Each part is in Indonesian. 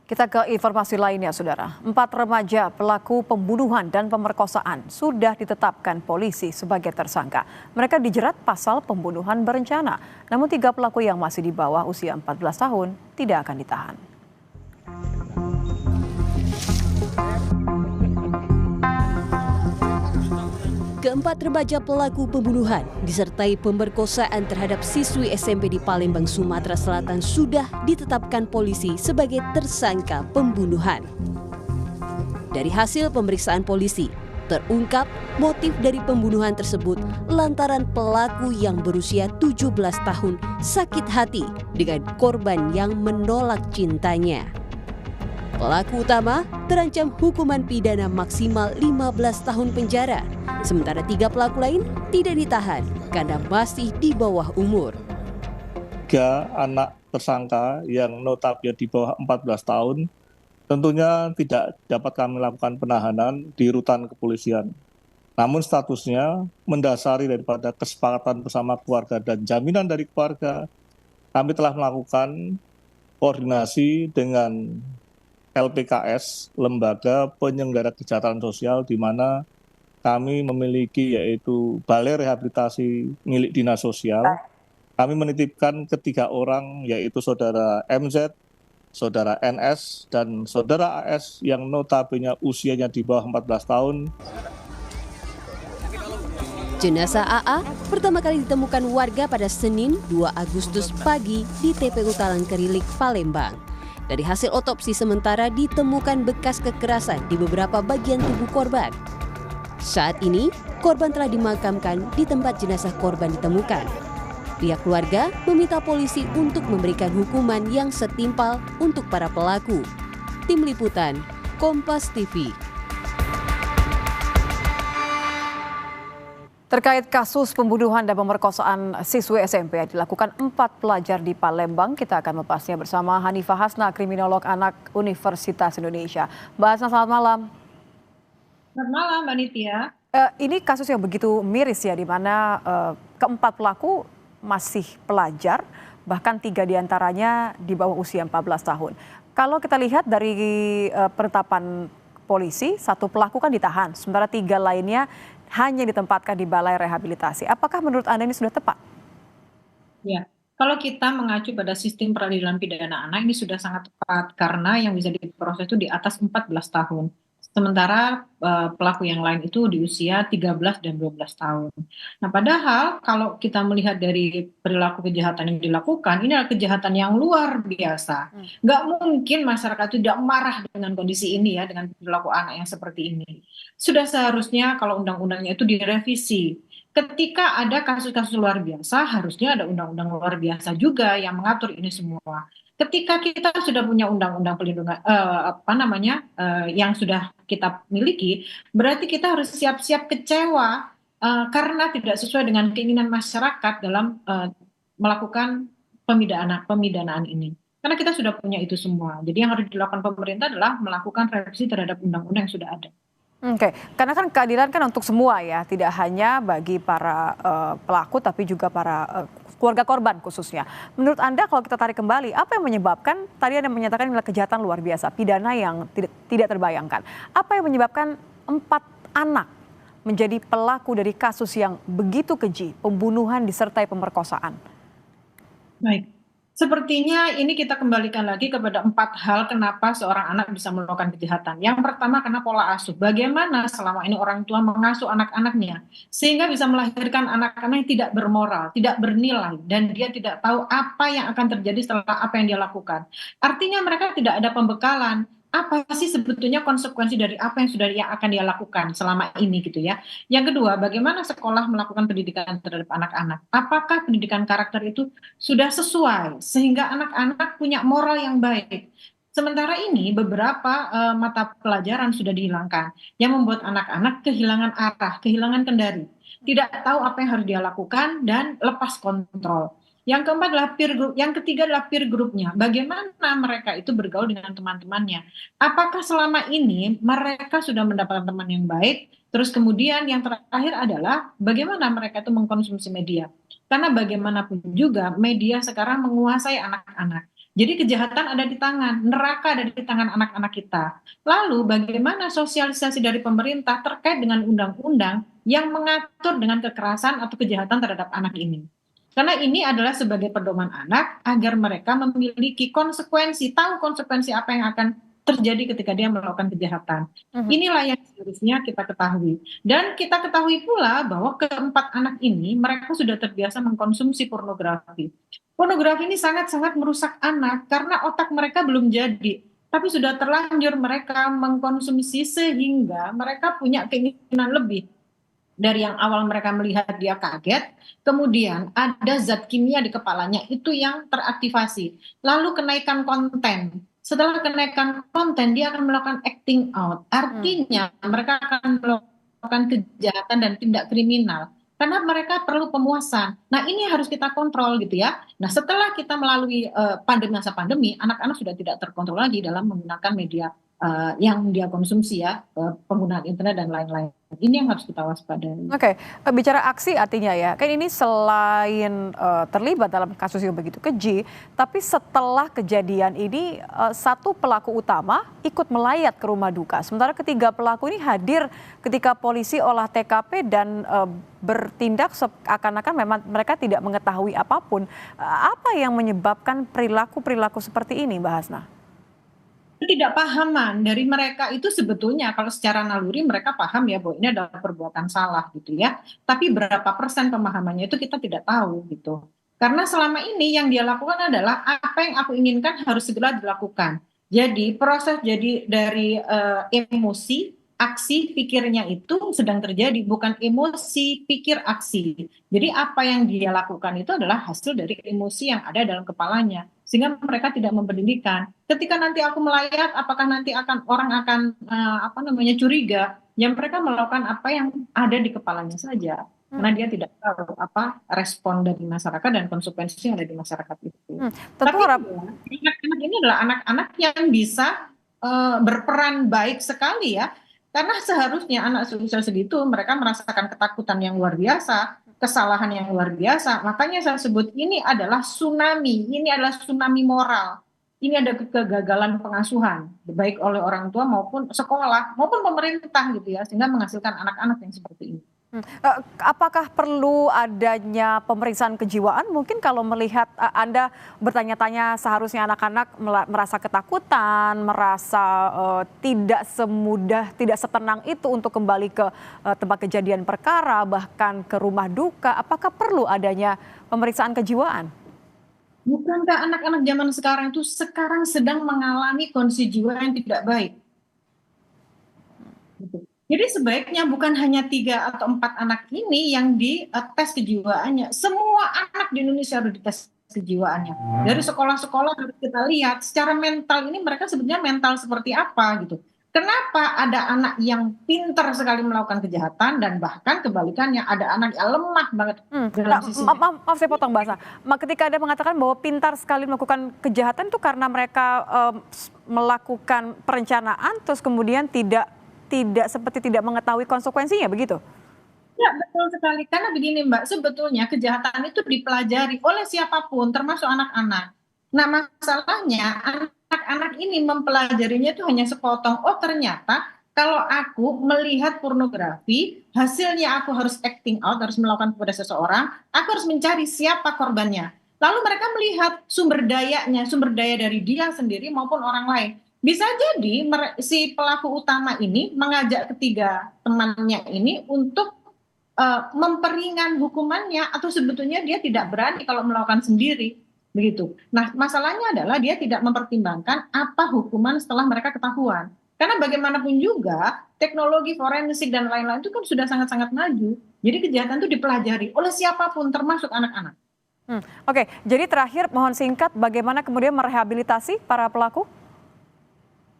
Kita ke informasi lainnya, Saudara. 4 remaja pelaku pembunuhan dan pemerkosaan sudah ditetapkan polisi sebagai tersangka. Mereka dijerat pasal pembunuhan berencana. Namun 3 pelaku yang masih di bawah usia 14 tahun tidak akan ditahan. Keempat remaja pelaku pembunuhan disertai pemerkosaan terhadap siswi SMP di Palembang, Sumatera Selatan sudah ditetapkan polisi sebagai tersangka pembunuhan. Dari hasil pemeriksaan polisi, terungkap motif dari pembunuhan tersebut lantaran pelaku yang berusia 17 tahun sakit hati dengan korban yang menolak cintanya. Pelaku utama terancam hukuman pidana maksimal 15 tahun penjara, sementara 3 pelaku lain tidak ditahan karena masih di bawah umur. 3 anak tersangka yang notabene di bawah 14 tahun tentunya tidak dapat kami lakukan penahanan di rutan kepolisian. Namun statusnya mendasari daripada kesepakatan bersama keluarga dan jaminan dari keluarga, kami telah melakukan koordinasi dengan LPKS, Lembaga Penyelenggara Kesejahteraan Sosial, di mana kami memiliki yaitu Balai Rehabilitasi milik Dinas Sosial. Kami menitipkan ke 3 orang, yaitu Saudara MZ, Saudara NS, dan Saudara AS yang notabene usianya di bawah 14 tahun. Jenazah AA pertama kali ditemukan warga pada Senin 2 Agustus pagi di TPU Talangkerilik, Palembang. Dari hasil otopsi sementara ditemukan bekas kekerasan di beberapa bagian tubuh korban. Saat ini, korban telah dimakamkan di tempat jenazah korban ditemukan. Pihak keluarga meminta polisi untuk memberikan hukuman yang setimpal untuk para pelaku. Tim Liputan, Kompas TV. Terkait kasus pembunuhan dan pemerkosaan siswi SMP yang dilakukan 4 pelajar di Palembang, kita akan membahasnya bersama Hanifah Hasna, kriminolog anak Universitas Indonesia. Mbak Hasna, selamat malam. Selamat malam, Mbak Nitya. Ini kasus yang begitu miris ya, di mana keempat pelaku masih pelajar, bahkan 3 diantaranya di bawah usia 14 tahun. Kalau kita lihat dari penetapan polisi, 1 pelaku kan ditahan, sementara 3 lainnya hanya ditempatkan di balai rehabilitasi. Apakah menurut Anda ini sudah tepat? Ya, kalau kita mengacu pada sistem peradilan pidana anak ini sudah sangat tepat karena yang bisa diproses itu di atas 14 tahun. Sementara pelaku yang lain itu di usia 13 dan 12 tahun. Nah, padahal kalau kita melihat dari perilaku kejahatan yang dilakukan, ini adalah kejahatan yang luar biasa. Nggak mungkin masyarakat tidak marah dengan kondisi ini ya, dengan perilaku anak yang seperti ini. Sudah seharusnya kalau undang-undangnya itu direvisi. Ketika ada kasus-kasus luar biasa, harusnya ada undang-undang luar biasa juga yang mengatur ini semua. Ketika kita sudah punya undang-undang pelindungan yang sudah kita miliki, berarti kita harus siap-siap kecewa karena tidak sesuai dengan keinginan masyarakat dalam melakukan pemidanaan ini. Karena kita sudah punya itu semua. Jadi yang harus dilakukan pemerintah adalah melakukan revisi terhadap undang-undang yang sudah ada. Oke, karena kan keadilan kan untuk semua ya, tidak hanya bagi para pelaku tapi juga para keluarga korban khususnya. Menurut Anda kalau kita tarik kembali, apa yang menyebabkan, tadi Anda menyatakan adalah kejahatan luar biasa, pidana yang tidak terbayangkan. Apa yang menyebabkan 4 anak menjadi pelaku dari kasus yang begitu keji, pembunuhan disertai pemerkosaan? Baik. Sepertinya ini kita kembalikan lagi kepada 4 hal kenapa seorang anak bisa melakukan kejahatan. Yang pertama karena pola asuh. Bagaimana selama ini orang tua mengasuh anak-anaknya sehingga bisa melahirkan anak-anak yang tidak bermoral, tidak bernilai, dan dia tidak tahu apa yang akan terjadi setelah apa yang dia lakukan. Artinya mereka tidak ada pembekalan. Apa sih sebetulnya konsekuensi dari apa yang akan dia lakukan selama ini gitu ya. Yang kedua, bagaimana sekolah melakukan pendidikan terhadap anak-anak? Apakah pendidikan karakter itu sudah sesuai sehingga anak-anak punya moral yang baik? Sementara ini beberapa mata pelajaran sudah dihilangkan yang membuat anak-anak kehilangan arah, kehilangan kendali, tidak tahu apa yang harus dia lakukan dan lepas kontrol. Yang keempat adalah peer group, yang ketiga adalah peer groupnya. Bagaimana mereka itu bergaul dengan teman-temannya? Apakah selama ini mereka sudah mendapatkan teman yang baik? Terus kemudian yang terakhir adalah bagaimana mereka itu mengkonsumsi media. Karena bagaimanapun juga media sekarang menguasai anak-anak. Jadi kejahatan ada di tangan, neraka ada di tangan anak-anak kita. Lalu bagaimana sosialisasi dari pemerintah terkait dengan undang-undang yang mengatur dengan kekerasan atau kejahatan terhadap anak ini? Karena ini adalah sebagai pedoman anak agar mereka memiliki konsekuensi, tahu konsekuensi apa yang akan terjadi ketika dia melakukan kejahatan. Mhm. Inilah yang seharusnya kita ketahui. Dan kita ketahui pula bahwa keempat anak ini mereka sudah terbiasa mengkonsumsi pornografi. Pornografi ini sangat-sangat merusak anak karena otak mereka belum jadi, tapi sudah terlanjur mereka mengkonsumsi sehingga mereka punya keinginan lebih. Dari yang awal mereka melihat dia kaget, kemudian ada zat kimia di kepalanya itu yang teraktivasi. Lalu kenaikan konten. Setelah kenaikan konten, dia akan melakukan acting out. Artinya mereka akan melakukan kejahatan dan tindak kriminal. Karena mereka perlu pemuasan. Nah ini harus kita kontrol gitu ya. Nah setelah kita melalui masa pandemi, anak-anak sudah tidak terkontrol lagi dalam menggunakan media yang dia konsumsi ya, penggunaan internet dan lain-lain. Ini yang harus kita waspadai. Oke, bicara aksi artinya ya, kan ini selain terlibat dalam kasus yang begitu keji, tapi setelah kejadian ini satu pelaku utama ikut melayat ke rumah duka. Sementara ketiga pelaku ini hadir ketika polisi olah TKP dan bertindak seakan-akan memang mereka tidak mengetahui apapun. Apa yang menyebabkan perilaku-perilaku seperti ini, Mbak Hasna? Ketidakpahaman dari mereka itu sebetulnya kalau secara naluri mereka paham ya bahwa ini adalah perbuatan salah gitu ya. Tapi berapa persen pemahamannya itu kita tidak tahu gitu. Karena selama ini yang dia lakukan adalah apa yang aku inginkan harus segera dilakukan. Jadi proses jadi dari emosi, aksi, pikirnya itu sedang terjadi, bukan emosi, pikir, aksi. Jadi apa yang dia lakukan itu adalah hasil dari emosi yang ada dalam kepalanya. Sehingga mereka tidak mempedulikan. Ketika nanti aku melayat, apakah nanti orang akan curiga? Yang mereka melakukan apa yang ada di kepalanya saja, karena dia tidak tahu apa respon dari masyarakat dan konsekuensi yang ada di masyarakat itu. Tentu Tapi harap anak-anak ini adalah anak-anak yang bisa berperan baik sekali ya, karena seharusnya anak usia segitu mereka merasakan ketakutan yang luar biasa, kesalahan yang luar biasa. Makanya saya sebut ini adalah tsunami moral. Ini ada kegagalan pengasuhan, baik oleh orang tua maupun sekolah, maupun pemerintah gitu ya, sehingga menghasilkan anak-anak yang seperti ini. Apakah perlu adanya pemeriksaan kejiwaan? Mungkin kalau melihat Anda bertanya-tanya seharusnya anak-anak merasa ketakutan, merasa tidak semudah, tidak setenang itu untuk kembali ke tempat kejadian perkara, bahkan ke rumah duka. Apakah perlu adanya pemeriksaan kejiwaan? Bukankah anak-anak zaman sekarang itu sekarang sedang mengalami kondisi jiwa yang tidak baik? Gitu. Jadi sebaiknya bukan hanya 3 atau 4 anak ini yang dites kejiwaannya. Semua anak di Indonesia harus dites kejiwaannya. Dari sekolah-sekolah harus kita lihat secara mental ini mereka sebenarnya mental seperti apa gitu. Kenapa ada anak yang pintar sekali melakukan kejahatan dan bahkan kebalikannya ada anak yang lemah banget dalam sisi Maaf saya potong bahasa. Ketika Anda mengatakan bahwa pintar sekali melakukan kejahatan itu karena mereka melakukan perencanaan terus kemudian tidak seperti tidak mengetahui konsekuensinya begitu? Ya, betul sekali. Karena begini Mbak, sebetulnya kejahatan itu dipelajari oleh siapapun, termasuk anak-anak. Nah, masalahnya anak-anak ini mempelajarinya itu hanya sepotong. Oh, ternyata kalau aku melihat pornografi, hasilnya aku harus acting out, harus melakukan kepada seseorang, aku harus mencari siapa korbannya. Lalu mereka melihat sumber daya dari dia sendiri maupun orang lain. Bisa jadi si pelaku utama ini mengajak ketiga temannya ini untuk memperingan hukumannya atau sebetulnya dia tidak berani kalau melakukan sendiri begitu. Nah, masalahnya adalah dia tidak mempertimbangkan apa hukuman setelah mereka ketahuan. Karena bagaimanapun juga teknologi forensik dan lain-lain itu kan sudah sangat-sangat maju. Jadi kejahatan itu dipelajari oleh siapapun termasuk anak-anak. Oke, jadi terakhir mohon singkat bagaimana kemudian merehabilitasi para pelaku?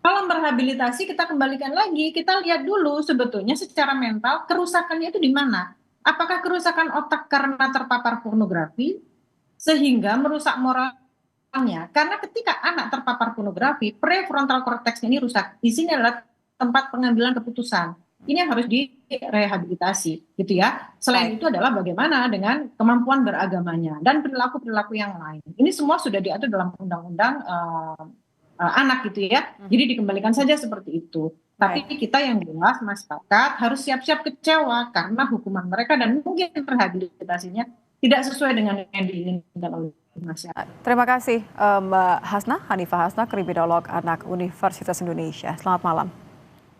Kalau merehabilitasi kita kembalikan lagi, kita lihat dulu sebetulnya secara mental kerusakannya itu di mana. Apakah kerusakan otak karena terpapar pornografi sehingga merusak moralnya? Karena ketika anak terpapar pornografi, prefrontal cortex ini rusak. Di sini adalah tempat pengambilan keputusan. ini yang harus direhabilitasi gitu ya. Selain itu adalah bagaimana dengan kemampuan beragamanya dan perilaku-perilaku yang lain. Ini semua sudah diatur dalam undang-undang anak gitu ya. Jadi dikembalikan saja seperti itu. Tapi kita yang jelas masyarakat harus siap-siap kecewa karena hukuman mereka dan mungkin rehabilitasinya tidak sesuai dengan yang diinginkan oleh masyarakat. Terima kasih Mbak Hasna, Hanifah Hasna, kriminolog anak Universitas Indonesia. Selamat malam.